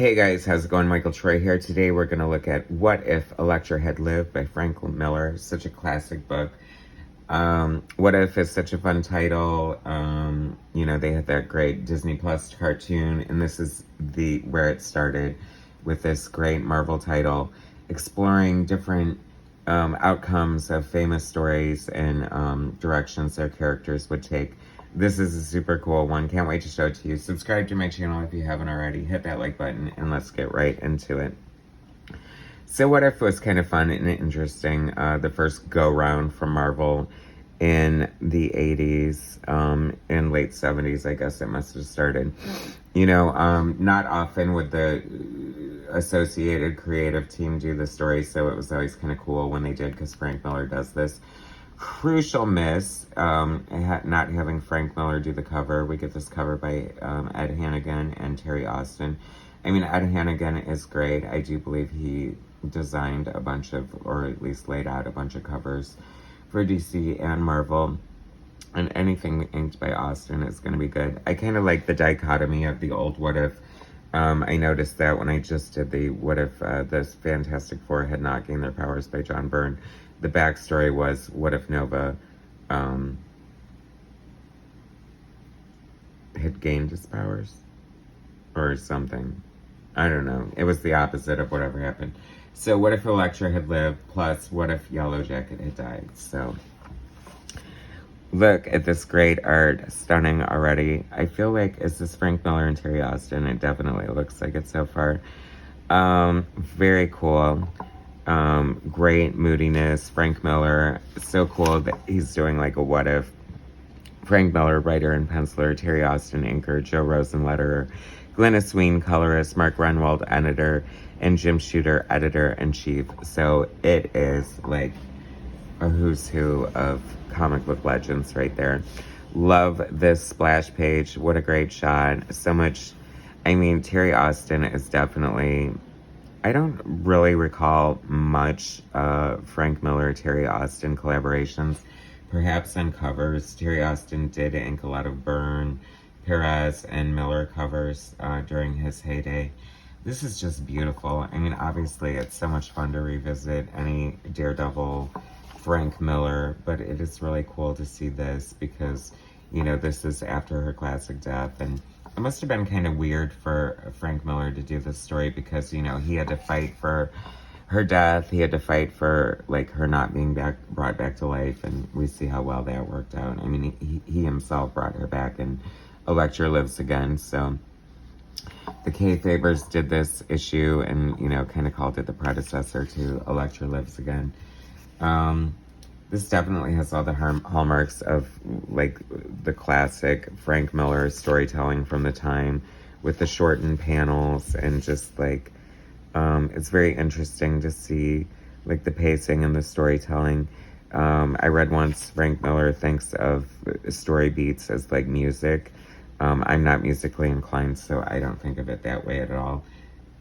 Hey guys, how's it going? Michael Troy here. Today we're going to look at What If Elektra Had Lived by Frank Miller. Such a classic book. What If is such a fun title. They had that great Disney Plus cartoon, and this is where it started with this great Marvel title, exploring different outcomes of famous stories and directions their characters would take. This is a super cool one. Can't wait to show it to you. Subscribe to my channel if you haven't already. Hit that like button and let's get right into it. So What If was kind of fun and interesting. The first go-round from Marvel in the 80s, and late 70s, I guess it must have started. Not often would the associated creative team do the story, so it was always kind of cool when they did, because Frank Miller does this. Crucial miss, not having Frank Miller do the cover. We get this cover by Ed Hannigan and Terry Austin. I mean, Ed Hannigan is great. I do believe he designed a bunch of, or at least laid out a bunch of covers for DC and Marvel. And anything inked by Austin is going to be good. I kind of like the dichotomy of the old What If. I noticed that when I just did the What If this Fantastic Four had not gained their powers by John Byrne. The backstory was, what if Nova had gained his powers? Or something. I don't know. It was the opposite of whatever happened. So what if Elektra had lived, plus what if Yellow Jacket had died? So look at this great art. Stunning already. I feel like, is this Frank Miller and Terry Austin? It definitely looks like it so far. Very cool. Great moodiness. Frank Miller, so cool that he's doing like a what if. Frank Miller, writer and penciler, Terry Austin, inker, Joe Rosen, letterer, Glennis Ween, colorist, Mark Renwald, editor, and Jim Shooter, editor-in-chief. So it is like a who's who of comic book legends right there. Love this splash page. What a great shot. So much. I mean, Terry Austin is definitely... I don't really recall much Frank Miller, Terry Austin collaborations. Perhaps on covers. Terry Austin did ink a lot of Byrne, Perez, and Miller covers during his heyday. This is just beautiful. I mean, obviously, it's so much fun to revisit any Daredevil, Frank Miller, but it is really cool to see this because, this is after her classic death, and it must have been kind of weird for Frank Miller to do this story because, he had to fight for her death. He had to fight for, her not being brought back to life, and we see how well that worked out. I mean, he himself brought her back, and Elektra lives again, so... The Kayfabers did this issue and, kind of called it the predecessor to Elektra Lives Again. This definitely has all the hallmarks of, the classic Frank Miller storytelling from the time with the shortened panels and just, it's very interesting to see, the pacing and the storytelling. I read once Frank Miller thinks of story beats as, music. I'm not musically inclined, so I don't think of it that way at all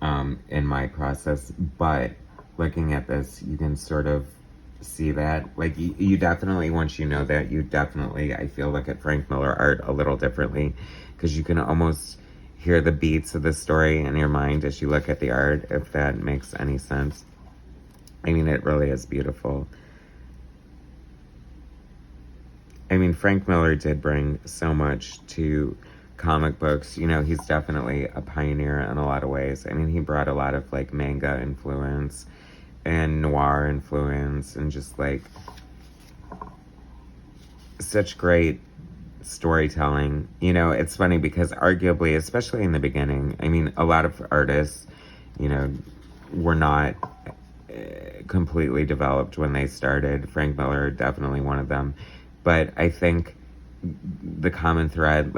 in my process. But looking at this, you can sort of see that. You definitely, once you know that, you definitely, I feel, look at Frank Miller art a little differently. Because you can almost hear the beats of the story in your mind as you look at the art, if that makes any sense. I mean, it really is beautiful. I mean, Frank Miller did bring so much to comic books. He's definitely a pioneer in a lot of ways. I mean, he brought a lot of, manga influence and noir influence and just, such great storytelling. It's funny because arguably, especially in the beginning, I mean, a lot of artists, were not completely developed when they started. Frank Miller, definitely one of them. But I think the common thread,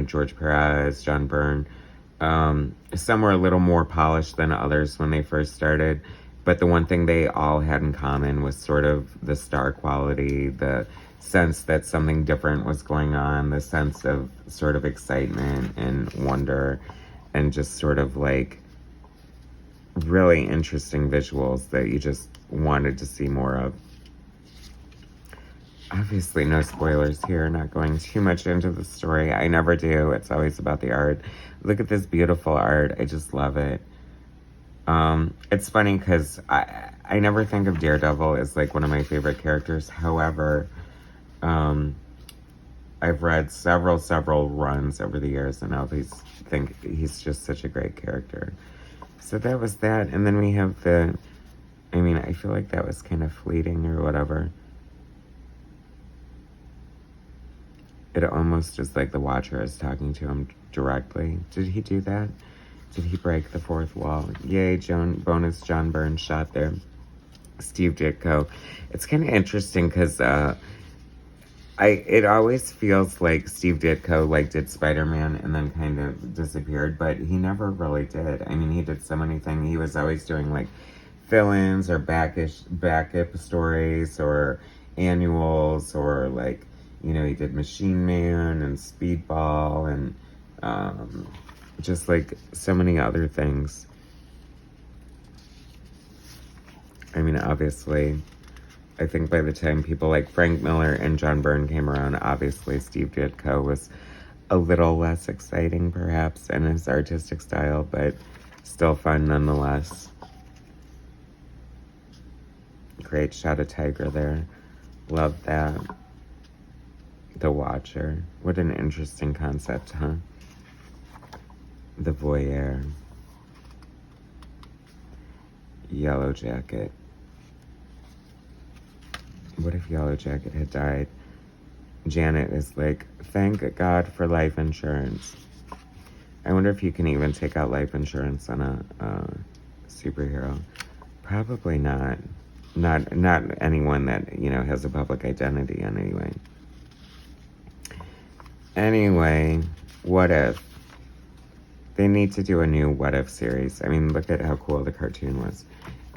George Perez, John Byrne, some were a little more polished than others when they first started. But the one thing they all had in common was sort of the star quality, the sense that something different was going on, the sense of sort of excitement and wonder, and just sort of really interesting visuals that you just wanted to see more of. Obviously, no spoilers here, not going too much into the story. I never do. It's always about the art. Look at this beautiful art. I just love it. It's funny because I never think of Daredevil as like one of my favorite characters. However, I've read several runs over the years, and I always think he's just such a great character. So that was that. And then we have the, I mean, I feel like that was kind of fleeting or whatever. It almost is like the Watcher is talking to him directly. Did he do that? Did he break the fourth wall? Yay, bonus John Byrne shot there. Steve Ditko. It's kind of interesting because it always feels like Steve Ditko like did Spider-Man and then kind of disappeared, but he never really did. I mean, he did so many things. He was always doing like fill-ins or backup stories or annuals, or like, you know, he did Machine Man and Speedball and just like so many other things. I mean, obviously, I think by the time people like Frank Miller and John Byrne came around, obviously Steve Ditko was a little less exciting, perhaps, in his artistic style, but still fun nonetheless. Great shot of Tiger there. Love that. The Watcher. What an interesting concept, huh? The Voyeur. Yellow Jacket. What if Yellow Jacket had died? Janet is like, thank God for life insurance. I wonder if you can even take out life insurance on a superhero. Probably not. Not anyone that, you know, has a public identity in any way. Anyway, what if? They need to do a new What If series. I mean, look at how cool the cartoon was.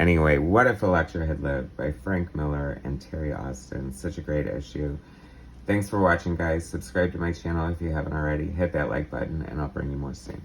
Anyway, What If Elektra Had Lived by Frank Miller and Terry Austin. Such a great issue. Thanks for watching, guys. Subscribe to my channel if you haven't already. Hit that like button, and I'll bring you more soon.